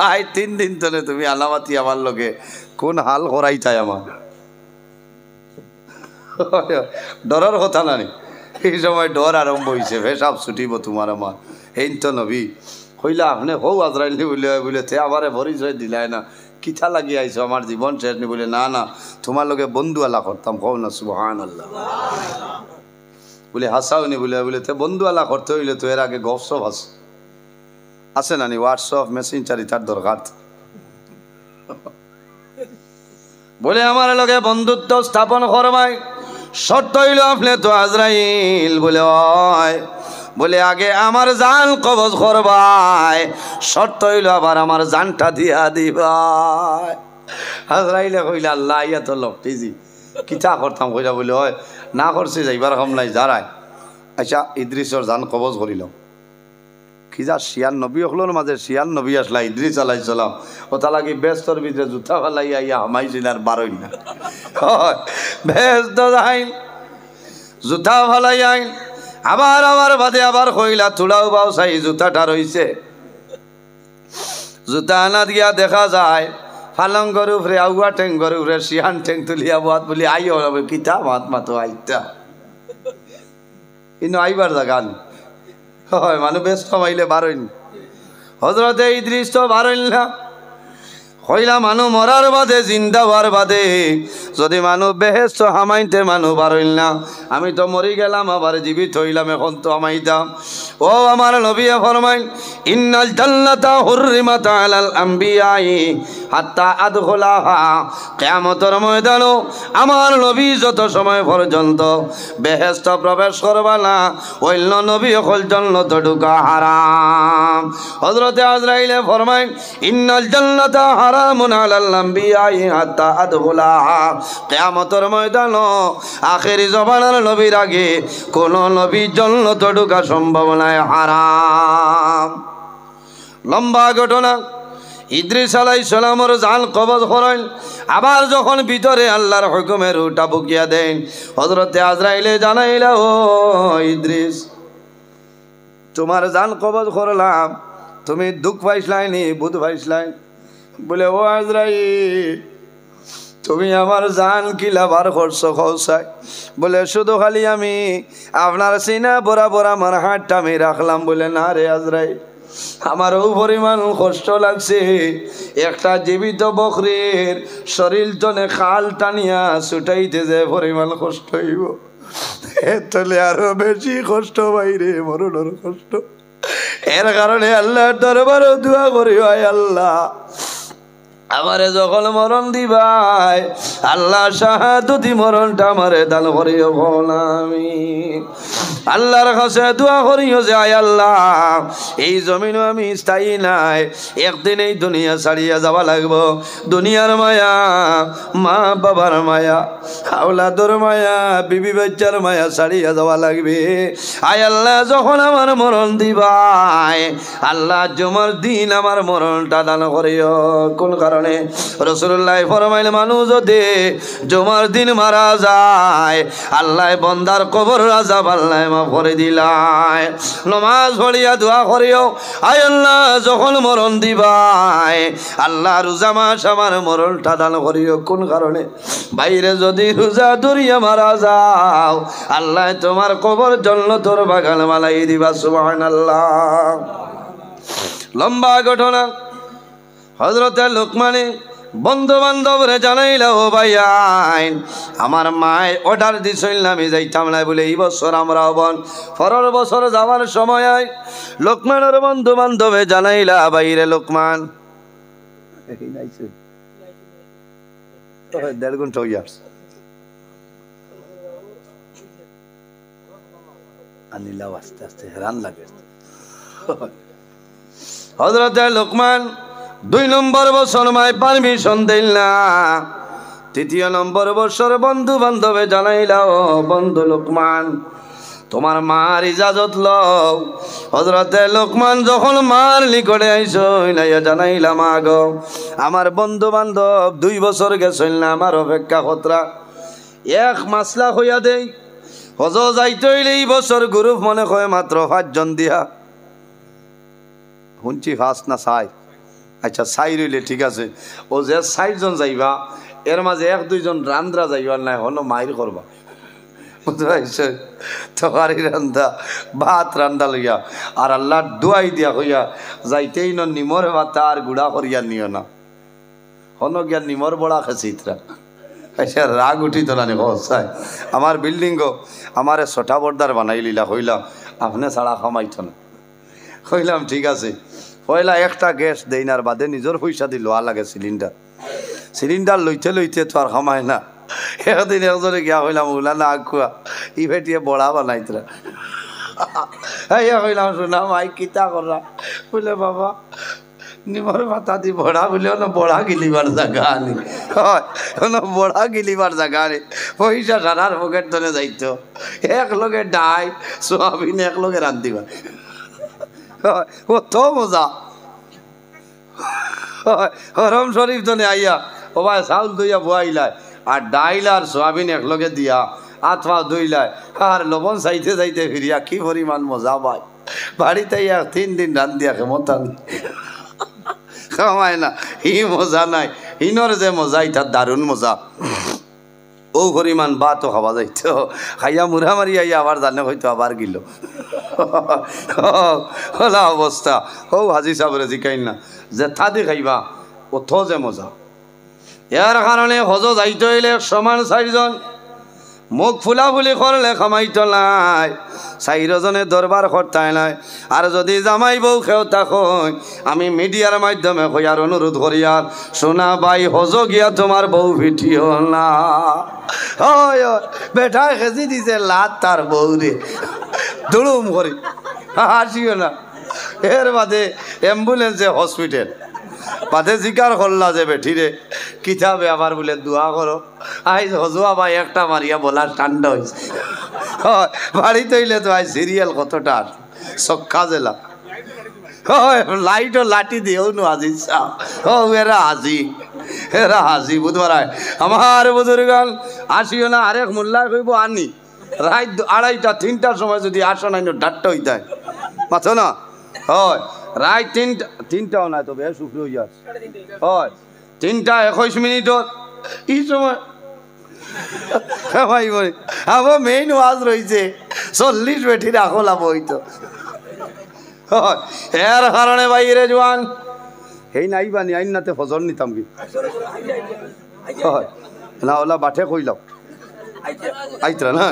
আই 3 দিন তলে তুমি আলামাতি আমার লগে কোন হাল করাই চাই আমার। ডরার কথা নানি, এই সময় ডর আরম্ভ হয়েছে, পেশাব ছুটিব তোমার আমার। এই তো নবী হইলা আপনি হৌ আজরাইল নি বলে বলে তে আবারে পরিচয় দিলাই না, কিথা লাগি আইছো আমার জীবন শেষ নি? বলে না না তোমার লগে বন্ধু আলা করতাম, কও না সুবহানাল্লাহ। বলে হাসাওনি বলে বলে তে বন্ধু আলা করতে হইলে তো এর আগে গপসপ আছে নানি, হোয়াটসঅ্যাপ মেসেঞ্জার ইতার দরকার। বলে আমার লগে বন্ধুত্ব স্থাপন করবাই, শর্ত হইল আপনি তো আজরাইল। বলে হয়, বলে আগে আমার জান কবজ করবাই, শর্ত হইল আবার আমার জানটা দিয়া দিবাই। আজরাইলে কইলা আল্লাহ ইয়া তো লকটিজি কিতা করতাম কইলা। বলে হয় না করছে যাইবার হামলাই যারায়। আচ্ছা ইদ্রিসর জান কবজ করিল, কি যা শিয়ান নবী হলোর মাঝে শিয়ান নবী আসলা ইদ্রিস আলাইহিস সালাম, ওটা লাগি ব্যস্তর ভিতরে জুতা ফেলাইয়া ইয়া হামাইছিল আর বারই না, ব্যস্ত যাইন জুতা ফেলাইয়াই আবার আবার বাদে আবার কইলা তুলাও বাও চাই জুতাটা রইছে। জুতা আনা দিয়া দেখা যায় ফালং গরু ফ্রে আউয়া ঠেং গরু ফ্রে শিয়ান ঠেং তুলিয়া বাত বলি আইও কিতা মাত মাতো আইতা ইনো আইবার জাগান হয় মানুষ ব্যস্ত মাইলে বারইন। হযরতে ইদ্রিস তো বারইল না, হইলা মানুষ মরার বাদে জিন্দা হওয়ার বাদে যদি মানুষ বেহেস্ত হামাইতে মানুষ বারইল না, আমি তো মরি গেলাম আবার জীবিত হইলাম, এখন তো হামাইতাম। ও আমার নবী ফরমাইল, ইন্নাল জান্নাতা হুররিমাত আলাল আম্বিয়াই হাত্তা আদখুলাহা। কিয়ামতের ময়দানে আমার নবী যত সময় পর্যন্ত বেহেস্ত প্রবেশ করবা না, অন্য নবী হল জান্নাত ঢুকা হারাম। হযরতে আজরাইলে ফরমাইল, ইন্নাল জান্নাতা হারামুন আলাল আম্বিয়াই হাত্তা আদখুলাহা। কিয়ামতের ময়দানে আখেরি জমানার নবীর আগে কোন নবী জান্নাত ঢুকা সম্ভব নয়, হারাম। লম্বা ঘটনা। ইদ্রিস আলাইহিস সালামের জান কবজ করাইল, আবার যখন ভিতরে আল্লাহর হুকুমের উটা বুকিয়া দেন, হযরতে আজরাইলে জানাইলা, ও ইদ্রিস, তোমার জান কবজ করলাম, তুমি দুঃখ পাইছলাই নি, বুধ পাইছলাই? বলে, ও আজরাইল, তুমি আমার জান কিলা বার করছো খৌসাই? বলে, শুধু খালি আমি আপনার সিনা বরাবর আমার হাতটা আমি রাখলাম। বলে, না রে আজরাইল, আমারও পরিমাণ কষ্ট লাগছে। একটা জীবিত বকরির শরীর জনে খাল টানিয়া ছুটাইতে যে পরিমাণ কষ্ট হইব, তাহলে আরো বেশি কষ্ট বাইরে মরণের কষ্ট। এর কারণে আল্লাহর দরবারে দোয়া করি, হয় আল্লাহ আমারে যখন মরণ দিবাই, আল্লাহ শাহাদতি মরণটা আমারে দান করিও। আমি আল্লাহর কাছে দোয়া করিও যে, আয় আল্লাহ, এই জমিনও আমি স্থায়ী নাই, একদিন এই দুনিয়া ছাড়িয়া যাওয়া লাগবো। দুনিয়ার মায়া, মা বাবার মায়া, আওলাদর মায়া, বিবি বাচ্চার মায়া ছাড়িয়া যাওয়া লাগবে। আয় আল্লাহ, যখন আমার মরণ দিবাই, আল্লাহ জুমার দিন আমার মরণটা দান করিও। কোন কারণে? রাসূলুল্লাহ ফরমাইল, মানুষ যদি জুমার দিন মারা যায়, আল্লাহ বন্দার কবর আযাব আল্লাহ মাফ করে দিলাই। নামাজ পড়িয়া দোয়া করিও, আয় আল্লাহ, যখন মরণ দিবাই, আল্লাহ রোজা মাস আমার মরণটা দান করিও। কোন কারণে? বাইরে যদি রোজা ধরিয়া মারা যাও, আল্লাহ তোমার কবর জান্নাতের বাগান বানাই দিবা। সুবহানাল্লাহ। লম্বা ঘটনা। হযরতে লোকমানে বন্ধু বান্ধবরে জানাইলা, ও ভাইয়াইন, আমার মায় অর্ডার দিছিল আমি যাইতাম না, বলে এই বছর আমরা হবন। পরের বছর যাওয়ার সময় লোকমানের বন্ধু বান্ধবে জানাইলা, বাইরে লোকমান 1.5 ঘন্টা হইয়া আনিলা, আস্তে আস্তে হেরান লাগে। হযরতে লোকমান 2 নম্বর বছর মায় পারমিশন দিল না। 3 নম্বর বছর বন্ধু বান্ধবে জানাইলা, ও বন্ধু লোকমান, তোমার মার ইজাজত লও। হযরতে লোকমান যখন মার নিকটে আইসো, জানাইলা, মা গো, আমার বন্ধু বান্ধব 2 বছর গেছিল না, আমার অপেক্ষা খতরা। এক মাসলা হইয়া দেই, হজ যাইতে হইলে এই বছর গ্রুপ মনে হয় মাত্র 5 জন দিয়া। শুনছি 5 না 6? আচ্ছা 6 রইলে ঠিক আছে। ও যে 6 জন যাইবা, এর মাঝে 1-2 জন রান্দ্রা যাইবার নাই, হলো মাইর করবা, বুঝতে পারছে? তরকারি রান্ধা, ভাত রান্ধা লইয়া, আর আল্লাহর দোয়াই দিয়া হইয়া যাইতেই ন নিমর ভাতা আর গুড়া করিয়া নিও না, হনো গিয়া নিমর বড়া খেছিতরা। আচ্ছা রাগ উঠি তো না হসাই। আমার বিল্ডিং গো আমার 6টা বর্দার বানাই লিলা, হইলাম আপনি ছাড়া খামাইত না। হইলাম ঠিক আছে। পয়লা একটা গ্যাস দেইনার বাদে নিজের পয়সা দিয়ে লোয়া লাগে সিলিন্ডার লইতে লইতে তো আর খামায় না। একদিন একজনে গিয়া হইলাম, ওলা না আগুয়া ই ভেটিয়ে বড়া বানাইতরা। হইলাম, শোনা মাই কিতা করা? বলে, বাবা নিমর ভাতা দি বড়া বলে বড়া গিলিবার জায়গা আনি, হয় বড়া গিলিবার জায়গা আনি। পয়সা সারার পকেট ধরে যাইতো, এক লগে ডাই সোয়াবিন এক লগে রান্ধিবা, কত মজা। হরম শরীফ জনে আইয়া ও ভাই চাউল দইয়া বুয়াইলায়, আর ডাইল আর সোয়াবিন একলগে দিয়া আতফা দইলায়, আর লবণ চাইতে চাইতে ফিরিয়া কি পরিমাণ মজা পায়। বাড়িতে 3 দিন রান্ধিয়া ক্ষমতা খাওয়ায় না, হি মজা নাই। হিনর যে মজা, এটা দারুণ মজা। ও পরিমাণ ভাতও খাওয়া যাইত, খাইয়া মুড়া মারি আইয়া আবার জানে হয়তো আবার গিল। হলা অবস্থা। ও হাজি সাহেবরে জিকাই না যে থাদি খাইবা, কত যে মজা। এর কারণে হজ যাইতে হইলে সমান 4 জন, মুখ ফুলাফুলি করলে খামাইতো নাই, 4 জনে দরবার করতাই নাই। আর যদি জামাই বউ খেও তখন আমি মিডিয়ার মাধ্যমে কইয়ার অনুরোধ করিয়ার, শোনা ভাই হজ গিয়া তোমার বউ ভিটিও না। হয় বেটা খেজি দিছে লাত তার বউ রে দুড়ুম করি, হাসিও না। এর বাদে অ্যাম্বুলেন্সে হসপিটাল বাদে জিকার করলা যে বেঠিরে কিতাবে আবার বলে দোয়া করো, আইজ হজুয়া ভাই একটা মারিয়া বলা ঠান্ডা হয়েছে। হয় বাড়িতে হইলে তো আই সিরিয়াল কতটা সক্ষা জেলা লাইটও লাঠি দিয়েও নো আজি এরা হাজি বুধবার আমার বুজুর্গান আসিও না। আরেক মোল্লায় কইব আনি রাত 2:30 3টার সময় যদি আসো নাই ডাট্টা হইতে মাথো না। হয় রাত 3টাও নাই, তবে শুক্র হইয়া হয় 3:21 এই সময় আমার মেইন ওয়াজ রয়েছে 40 বেঠি রাখো লাভ হইতো। এর কারণে বাইরে জোয়ান এই নাই বানি আইন নাতে ফজর নিতাম কি না ওলা বাঠে কইলাম আইতরা না।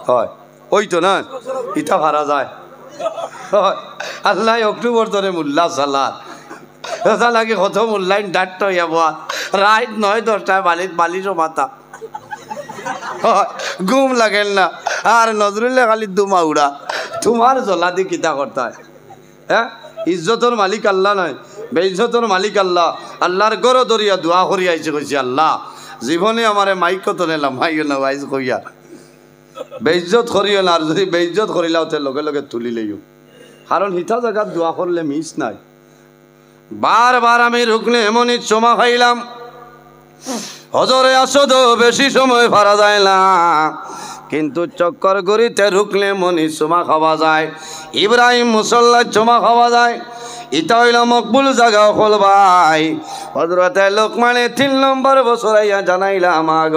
হয় ওই তো না ইটা ভাড়া যায়। আল্লাহ অক্টোবর ধরে মোল্লা সালাদ লাগে কত মোল্লাইন ডাক্ত হইয়া বয়া রাত 9-10টায় বালিশও মাথা ঘুম লাগেন না। আর নজরুল্লে খালি দুমা উড়া তোমার জ্বলা দি কিতা করতে হয়। হ্যাঁ ইজ্জতর মালিক আল্লাহ নয়, বেইজ্জতর মালিক আল্লাহ। আল্লাহর গড় দরিয়া দোয়া করি আইছে, কইছে আল্লাহ জীবনে আমারে মাইক তো নিলাম মাইও না আইজ কইয়া বেইজ্জত করিও না। আর যদি বেইজ্জত করিলাও তে লগে লগে তুলি লইও, কারণ হিতা জায়গা দোয়া করলে মিস নাই। বারবার আমি রুকলে এমনই চমা খাইলাম, হজরে আসো তো বেশি সময় ভাড়া যায় না, কিন্তু চক্কর গড়িতে রুকলে মনি চুমা খাওয়া যায়, ইব্রাহিম মুসল্লার চুমা খাওয়া যায়। ইটা হইল মকবুল জায়গা হল ভাই। হজরতে লোকমানে 3 নম্বর বছর আইয়া জানাইলাম আগ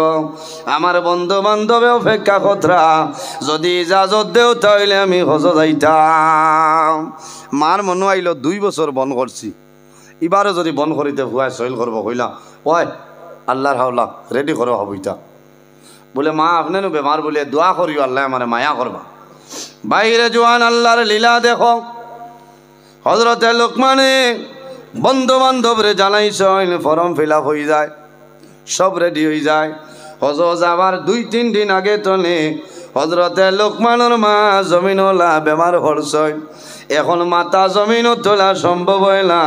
আমার বন্ধু বান্ধবে অপেক্ষা কতরা, যদি ইজাজত দেও তাইলে আমি হজ যাইতাম। মার মনে আইল 2 বছর বন করছি, এবারও যদি বন করিতে হুয়ায় সইল করবো কইলা ওই আল্লাহর হাওলা রেডি করো হবইতা। বলে মা আপনি বেমার বলে দোয়া করিও আল্লাহ আমার মায়া করবা। বাইরে জোয়ান আল্লাহর লীলা দেখো। হজরতে লোকমানে বন্ধু বান্ধবরে জানাইছেন, ফর্ম ফিল আপ হয়ে যায়, সব রেডি হয়ে যায়। হজ যাবার 2-3 দিন আগে তনে হজরতে লোকমানের মা জমিনওয়ালা বেমার হরছয়। এখন মাতা জমিনও তোলা সম্ভব হয় না,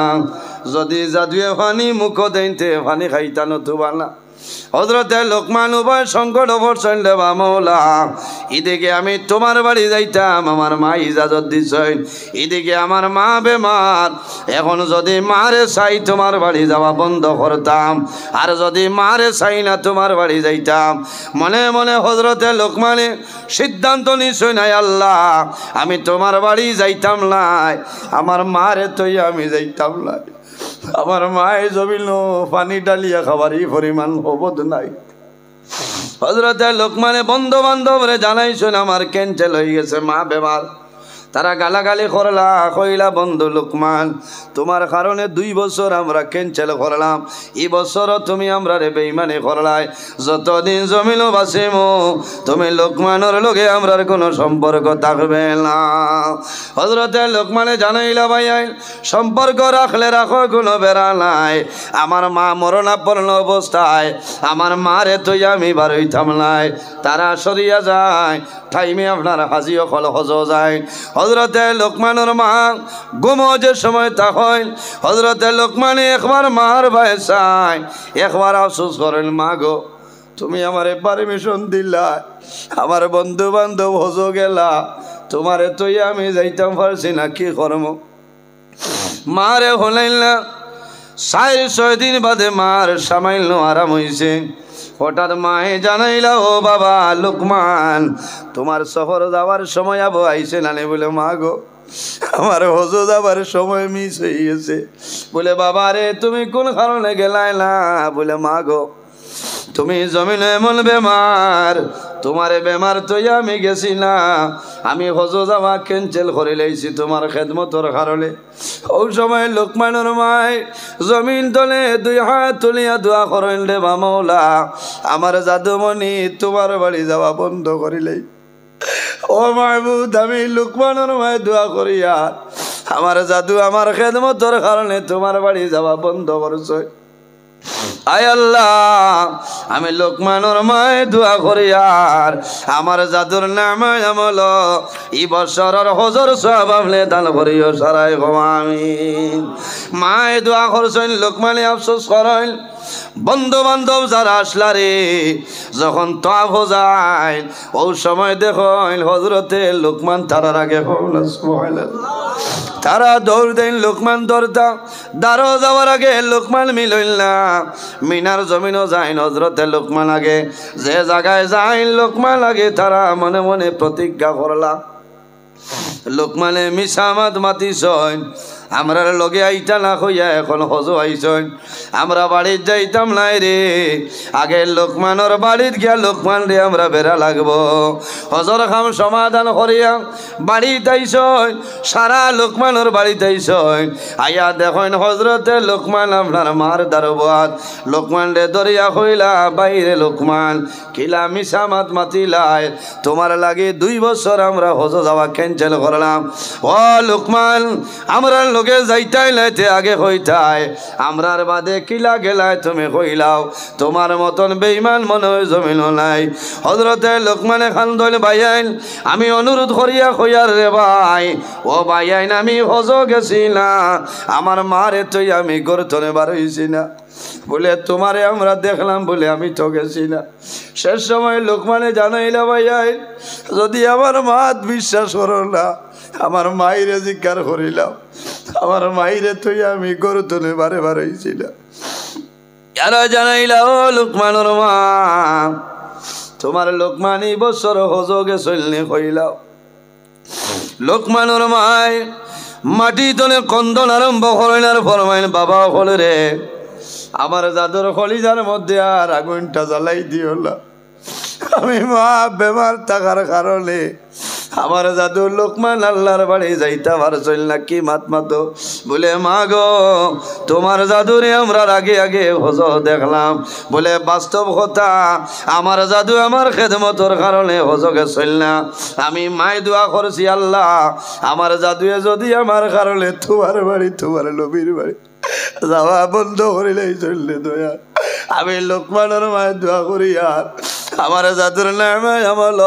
যদি জাদুয়ে পানি মুখ দেইতে পানি খাইতা নতুবা না। হজরতে লোকমান উভয় সংকট অবর্ষণ দেবা মৌলা, এদিকে আমি তোমার বাড়ি যাইতাম, আমার মা ইজাজত দিছেন, এদিকে আমার মা বেমার। এখন যদি মারে চাই তোমার বাড়ি যাওয়া বন্ধ করতাম, আর যদি মারে চাই না তোমার বাড়ি যাইতাম। মনে মনে হজরতে লোকমানে সিদ্ধান্ত নিছই নাই, আল্লাহ আমি তোমার বাড়ি যাইতাম নাই, আমার মারে তৈ আমি যাইতাম নাই। আমার মায়ে জমিল পানি ডালিয়া খাবারই পরিমাণ হবদ নাই। হজরতে লোকমানে বন্ধু বান্ধবরে জানাইছেন আমার ক্যান্সেল হয়ে গেছে, মা বেমার। তারা গালাগালি করলা, কইলা বন্ধু লোকমান তোমার কারণে 2 বছর আমরা ক্যান্সেল করলাম, এই বছরও তুমি আমরা রে বেইমানি করলাই। যতদিন জমিল বাসিম তুমি লোকমানের লগে আমরার কোনো সম্পর্ক থাকবে না। হজরতে লোকমানে জানাইলা ভাইয়াই সম্পর্ক রাখলে রাখো, কোনো বেড়া নাই। আমার মা মরণাপন্ন অবস্থায় আমার মারে তুই আমি বারইতাম নাই। তারা সরিয়া যায়, টাইমে আপনার হাজিও ফল হজ যায়। হজরতে লোকমানের মা গুমজের সময় তা হয়, হজরতে লোকমানে একবার মার ভাই চাই, একবার আফসোস করেন, মা গো তুমি আমারে পারমিশন দিলা, আমার বন্ধু বান্ধব হজ গেলা, তোমারে তুই আমি যাইতাম পারছি না, কি করম। মারে হলাইল না। 4-6 দিন বাদে মার সামাইল আরাম হয়েছে। হঠাৎ মায়ে জানাইলা, ও বাবা লোকমান তোমার সফর যাওয়ার সময় আবো আইসে নানি। বলে মা গো আমার হজ যাবার সময় মিস হয়ে গেছে। বলে বাবা রে তুমি কোন কারণে গেলাই না? বলে মা গো তুমি জমিন এমন বেমার, তোমার বেমার তুই আমি গেছি না, আমি হজ যাওয়া ক্যান্সেল করে লাইছি তোমার খেদমতর কারণে। ওই সময় লোকমানের মায় জমিন তলে দুই হাত তুলিয়া দোয়া করেন, রে বা মৌলা, আমার জাদুমণি তোমার বাড়ি যাওয়া বন্ধ করিলেই। ও মাহবুদ, আমি লোকমানের মায় দোয়া করিয়া আমার জাদু আমার খেদমতর কারণে তোমার বাড়ি যাওয়া বন্ধ করছ। আয় আল্লাহ, আমি লোকমানের মায় দোয়া করি আর আমার জাদুর নামায় আমল এই বছরের হজর সবাবলে দান করিও সারাই আমিন। মায় দোয়া করছেন, লোকমানে আফসোস করেন, বন্ধু বান্ধব যারা আসলা রে যখন তাওয়াফ যায় ওই সময় দেখেন হজরতে লোকমান তারার আগে তারা দৌড় দেন, লোকমান দৌড়তা দাঁড়ো যাওয়ার আগে লোকমান মিলইল না, মিনার জমিনও যায় হজরতে লোকমান আগে, যে জায়গায় যায় লোকমান আগে তারা মনে মনে প্রতিজ্ঞা করলা। লোকমানে মিসামাত মাতিছেন, আমরা লগে আইতা না হইয়া এখন হজ আইছেন, আমরা বাড়ির যাইতাম নাই রে, আগে লোকমানের বাড়িত গিয়া লোকমান রে আমরা বেড়া লাগবো। হজর খাম সমাধান করিয়া বাড়িতে আইছেন, সারা লোকমানের বাড়িতে আইছেন, আইয়া দেখেন হজরতে লোকমান আপনার মার দারবাত। লোকমান রে দরিয়া হইলা, বাইরে লোকমান কিলা মিসামাত মাতিলাই, তোমার লাগে 2 বছর আমরা হজ যাওয়া ক্যান্সেল করলাম। ও লোকমান, আমরা লোকে যাইতাই লাইতে আগে হইতাই, আমরার বাদে কিলা গেলাই তুমি কইলাও, তোমার মতন বেঈমান মনে হয় জমিন নাই। হজরতে লোকমানে খান দল ভাইয়াইন, আমি অনুরোধ করিয়া কইয়ার রে ভাই, ও ভাইয়াইন আমি হজ গেছি না, আমার মারে তুই আমি গর্তনে বার হইছি না, বলে তোমারে আমরা দেখলাম বলে আমি তো গেছি না। শেষ সময় লোকমানে জানাইলা, ভাইয়াইন যদি আমার মাত বিশ্বাস করো না, আমার মাইরে জিজ্ঞার করিলাম, আমার মাইরে তুই আমি গর্তনে বারে বারে হইছিল। যারা জানাইলা, ও লোকমানের মা, তোমার লোকমান এই বছর হজ গেছিল কইলাও। লোকমানের মায় মাটি তলে কন্দন আরম্ভ করেন আর ফরমাইন, বাবা হলে রে আমার জাদুর কলিজার মধ্যে আর আগুনটা জ্বালাই দিও না, আমি মা বেমার থাকার কারণে আমার জাদু লোকমান আল্লাহর বাড়ি যাইতে পারছিল না। কি মাত মাতো বলে, মা গো তোমার জাদুরে আমরা আগে আগে হজ দেখলাম, বলে বাস্তব কথা আমার জাদু আমার খেদমতর কারণে হজ গেছিল না। আমি মায় দোয়া করছি, আল্লাহ আমার জাদুয়ে যদি আমার কারণে তোমার বাড়ি তোমার নবীর বাড়ি যাওয়া বন্ধ করিলে চললে দয়া। আমি লোকমানের মায়ের দোয়া করি আর আমার জাদুর নামায় আমল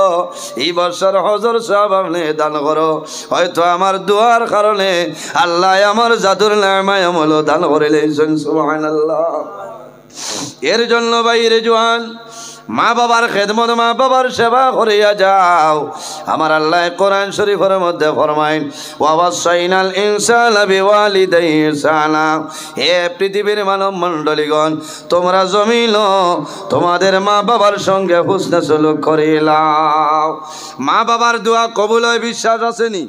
এই বছর হজর সব আপনি দান করো। হয়তো আমার দোয়ার কারণে আল্লাহ আমার জাদুর নামায় আমল দান করিলেন, সুবহানাল্লাহ। এর জন্য বাইরে জোয়ান মা বাবার খেদমত, মা বাবার সেবা করিয়া যাও। আমার আল্লাহ কোরআন শরীফের মধ্যে ফরমাইন, ওয়াসাইনাল ইনসানা বিওয়ালিদাইহি ইহসানা। হে পৃথিবীর মানব মণ্ডলীগণ, তোমরা জমিন তোমাদের মা বাবার সঙ্গে হুসনে সুলুক করিলাও। মা বাবার দোয়া কবুল হয়, বিশ্বাস আসেনি?